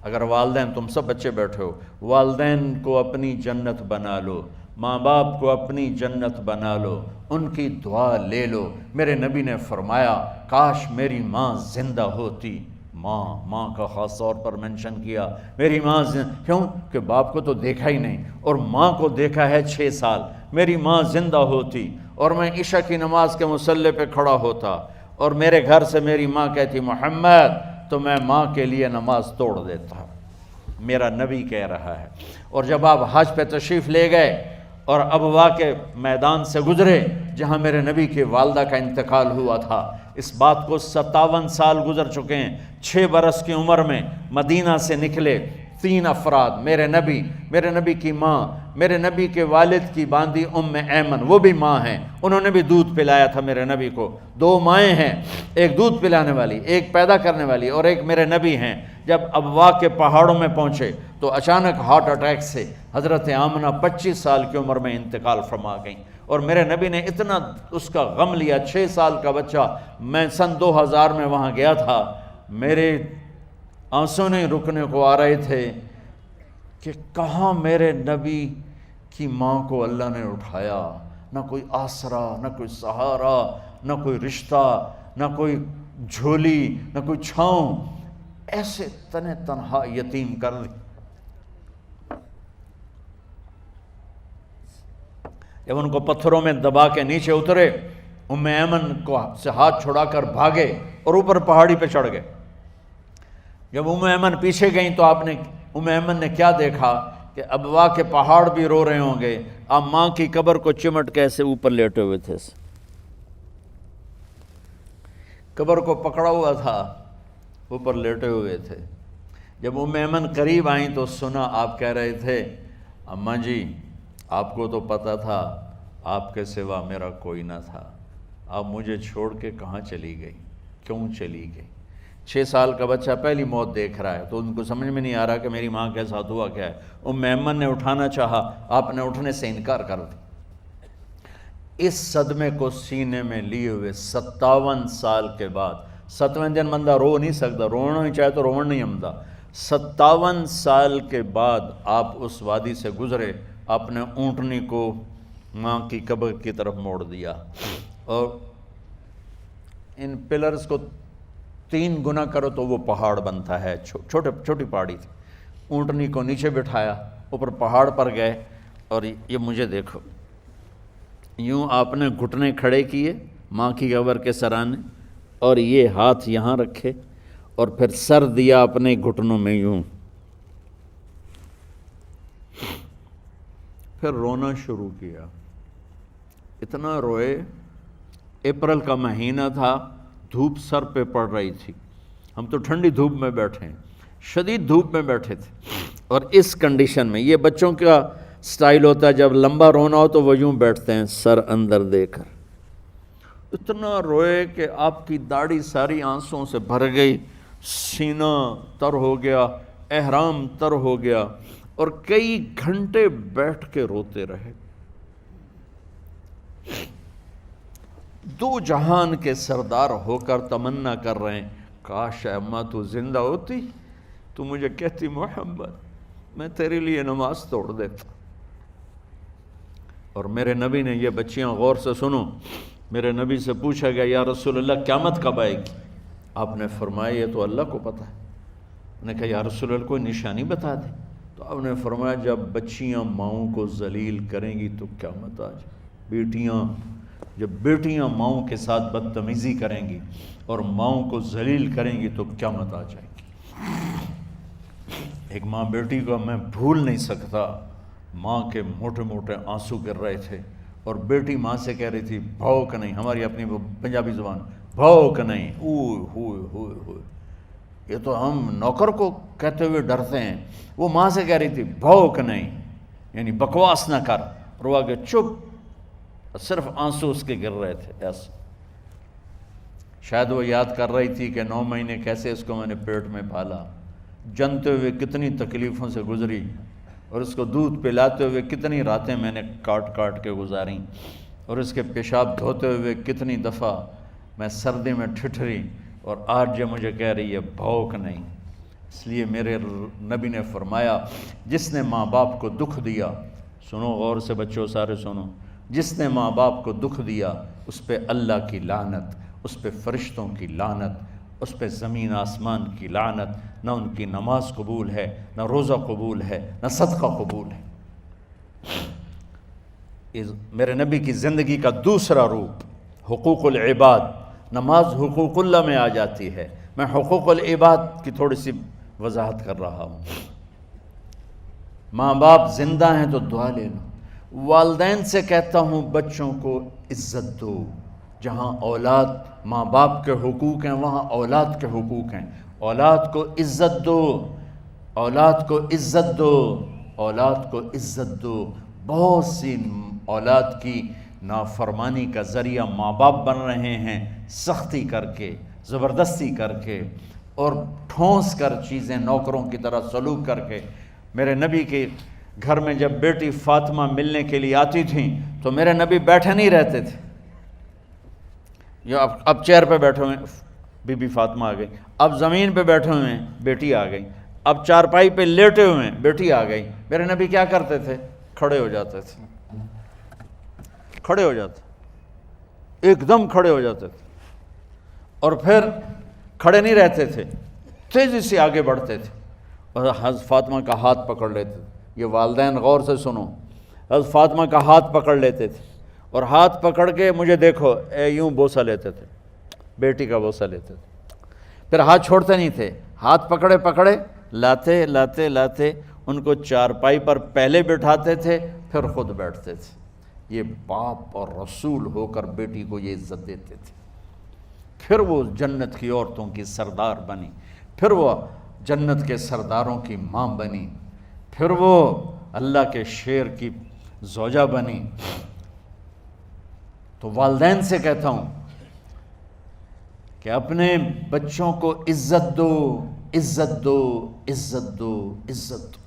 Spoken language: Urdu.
اگر والدین، تم سب بچے بیٹھے ہو، والدین کو اپنی جنت بنا لو، ماں باپ کو اپنی جنت بنا لو، ان کی دعا لے لو۔ میرے نبی نے فرمایا کاش میری ماں زندہ ہوتی۔ ماں کا خاص طور پر منشن کیا، میری ماں کیوں کہ باپ کو تو دیکھا ہی نہیں، اور ماں کو دیکھا ہے 6 سال۔ میری ماں زندہ ہوتی اور میں عشاء کی نماز کے مصلی پہ کھڑا ہوتا اور میرے گھر سے میری ماں کہتی محمد، تو میں ماں کے لیے نماز توڑ دیتا۔ میرا نبی کہہ رہا ہے۔ اور جب آپ حج پہ تشریف لے گئے اور ابوا کے میدان سے گزرے جہاں میرے نبی کی والدہ کا انتقال ہوا تھا، اس بات کو 57 سال گزر چکے ہیں۔ 6 برس کی عمر میں مدینہ سے نکلے 3 افراد، میرے نبی کی ماں، میرے نبی کے والد کی باندی ام ایمن، وہ بھی ماں ہیں، انہوں نے بھی دودھ پلایا تھا میرے نبی کو۔ 2 مائیں ہیں، ایک دودھ پلانے والی، ایک پیدا کرنے والی، اور ایک میرے نبی ہیں۔ جب ابوا کے پہاڑوں میں پہنچے تو اچانک ہارٹ اٹیک سے حضرت آمنہ 25 سال کی عمر میں انتقال فرما گئیں، اور میرے نبی نے اتنا اس کا غم لیا۔ 6 سال کا بچہ، میں سن 2000 میں وہاں گیا تھا، میرے آنسوں نہیں رکنے کو آ رہے تھے کہ کہاں میرے نبی کی ماں کو اللہ نے اٹھایا، نہ کوئی آسرا، نہ کوئی سہارا، نہ کوئی رشتہ، نہ کوئی جھولی، نہ کوئی چھاؤں، ایسے تنہا یتیم کر دی۔ جب ان کو پتھروں میں دبا کے نیچے اترے، ام ایمن کو سے ہاتھ چھڑا کر بھاگے اور اوپر پہاڑی پہ چڑھ گئے۔ جب ام ایمن پیچھے گئیں تو ام ایمن نے کیا دیکھا کہ ابوا کے پہاڑ بھی رو رہے ہوں گے، آپ ماں کی قبر کو چمٹ کے ایسے اوپر لیٹے ہوئے تھے، قبر کو پکڑا ہوا تھا، اوپر لیٹے ہوئے تھے۔ جب ام ایمن قریب آئیں تو سنا آپ کہہ رہے تھے اماں جی، آپ کو تو پتہ تھا آپ کے سوا میرا کوئی نہ تھا، آپ مجھے چھوڑ کے کہاں چلی گئی، کیوں چلی گئی؟ 6 سال کا بچہ پہلی موت دیکھ رہا ہے تو ان کو سمجھ میں نہیں آ رہا کہ میری ماں کے ساتھ ہوا کیا ہے۔ ام ایمن نے اٹھانا چاہا، آپ نے اٹھنے سے انکار کر دی۔ اس صدمے کو سینے میں لیے ہوئے 57 سال کے بعد، 7ویں دن بندہ رو نہیں سکتا، رونا ہی چاہے تو رونا نہیں آمدا، 57 سال کے بعد آپ اس وادی سے گزرے، اپنے اونٹنی کو ماں کی قبر کی طرف موڑ دیا، اور ان پلرز کو 3 گنا کرو تو وہ پہاڑ بنتا ہے، چھوٹی پہاڑی تھی۔ اونٹنی کو نیچے بٹھایا، اوپر پہاڑ پر گئے، اور یہ مجھے دیکھو، یوں آپ نے گھٹنے کھڑے کیے ماں کی قبر کے سرانے، اور یہ ہاتھ یہاں رکھے، اور پھر سر دیا اپنے گھٹنوں میں یوں، پھر رونا شروع کیا۔ اتنا روئے، اپریل کا مہینہ تھا، دھوپ سر پہ پڑ رہی تھی، ہم تو ٹھنڈی دھوپ میں بیٹھے ہیں، شدید دھوپ میں بیٹھے تھے، اور اس کنڈیشن میں یہ بچوں کا سٹائل ہوتا ہے، جب لمبا رونا ہو تو وہ یوں بیٹھتے ہیں سر اندر دے کر۔ اتنا روئے کہ آپ کی داڑھی ساری آنسوں سے بھر گئی، سینہ تر ہو گیا، احرام تر ہو گیا، اور کئی گھنٹے بیٹھ کے روتے رہے۔ 2 جہان کے سردار ہو کر تمنا کر رہے ہیں کاش اماں تو زندہ ہوتی، تو مجھے کہتی محمد میں تیرے لیے نماز توڑ دیتا۔ اور میرے نبی نے، یہ بچیاں غور سے سنو، میرے نبی سے پوچھا گیا یا رسول اللہ قیامت کب آئے گی؟ آپ نے فرمایا یہ تو اللہ کو پتہ ہے۔ انہوں نے کہا یا رسول اللہ کوئی نشانی بتا دیں، تو آپ نے فرمایا جب بچیاں ماؤں کو ذلیل کریں گی تو قیامت آ جائے۔ جب بیٹیاں ماؤں کے ساتھ بدتمیزی کریں گی اور ماؤں کو ذلیل کریں گی تو قیامت آ جائے گی۔ ایک ماں بیٹی کو میں بھول نہیں سکتا، ماں کے موٹے موٹے آنسو گر رہے تھے، اور بیٹی ماں سے کہہ رہی تھی بھوک نہیں، ہماری اپنی پنجابی زبان، بھوک نہیں، اوئے ہوئے ہوئے ہوئے، یہ تو ہم نوکر کو کہتے ہوئے ڈرتے ہیں، وہ ماں سے کہہ رہی تھی بھوک نہیں، یعنی بکواس نہ کر، روا کے چپ، صرف آنسو اس کے گر رہے تھے ایسے۔ شاید وہ یاد کر رہی تھی کہ 9 مہینے کیسے اس کو میں نے پیٹ میں پالا، جنتے ہوئے کتنی تکلیفوں سے گزری، اور اس کو دودھ پلاتے ہوئے کتنی راتیں میں نے کاٹ کاٹ کے گزاریں، اور اس کے پیشاب دھوتے ہوئے کتنی دفعہ میں سردی میں ٹھٹھری، اور آج یہ مجھے کہہ رہی ہے بھوک نہیں۔ اس لیے میرے نبی نے فرمایا جس نے ماں باپ کو دکھ دیا، سنو غور سے بچوں سارے سنو، جس نے ماں باپ کو دکھ دیا اس پہ اللہ کی لعنت، اس پہ فرشتوں کی لعنت، اس پہ زمین آسمان کی لعنت، نہ ان کی نماز قبول ہے، نہ روزہ قبول ہے، نہ صدقہ قبول ہے۔ میرے نبی کی زندگی کا دوسرا روپ حقوق العباد، نماز حقوق اللہ میں آ جاتی ہے، میں حقوق العباد کی تھوڑی سی وضاحت کر رہا ہوں۔ ماں باپ زندہ ہیں تو دعا لے لو۔ والدین سے کہتا ہوں بچوں کو عزت دو، جہاں اولاد ماں باپ کے حقوق ہیں وہاں اولاد کے حقوق ہیں، اولاد کو عزت دو، اولاد کو عزت دو، اولاد کو عزت دو۔ بہت سی اولاد کی نافرمانی کا ذریعہ ماں باپ بن رہے ہیں، سختی کر کے، زبردستی کر کے، اور ٹھونس کر چیزیں نوکروں کی طرح سلوک کر کے۔ میرے نبی کے گھر میں جب بیٹی فاطمہ ملنے کے لیے آتی تھیں تو میرے نبی بیٹھے نہیں رہتے تھے، یا اب چیئر پہ بیٹھے ہوئے بی بی فاطمہ آ گئی، اب زمین پہ بیٹھے ہوئے ہیں بیٹی آ گئی، اب چارپائی پہ لیٹے ہوئے ہیں بیٹی آ گئی۔ میرے نبی کیا کرتے تھے؟ کھڑے ہو جاتے تھے، کھڑے ہو جاتے، ایک دم کھڑے ہو جاتے تھے، اور پھر کھڑے نہیں رہتے تھے، تیزی سے آگے بڑھتے تھے اور حضرت فاطمہ کا ہاتھ پکڑ لیتے تھے۔ یہ والدین غور سے سنو، حضرت فاطمہ کا ہاتھ پکڑ لیتے تھے اور ہاتھ پکڑ کے مجھے دیکھو یوں بوسہ لیتے تھے، بیٹی کا بوسہ لیتے تھے، پھر ہاتھ چھوڑتے نہیں تھے، ہاتھ پکڑے پکڑے لاتے لاتے لاتے ان کو چارپائی پر پہلے بٹھاتے تھے پھر خود بیٹھتے تھے۔ یہ باپ اور رسول ہو کر بیٹی کو یہ عزت دیتے تھے۔ پھر وہ جنت کی عورتوں کی سردار بنی، پھر وہ جنت کے سرداروں کی ماں بنی، پھر وہ اللہ کے شیر کی زوجہ بنی۔ تو والدین سے کہتا ہوں کہ اپنے بچوں کو عزت دو، عزت دو، عزت دو، عزت دو۔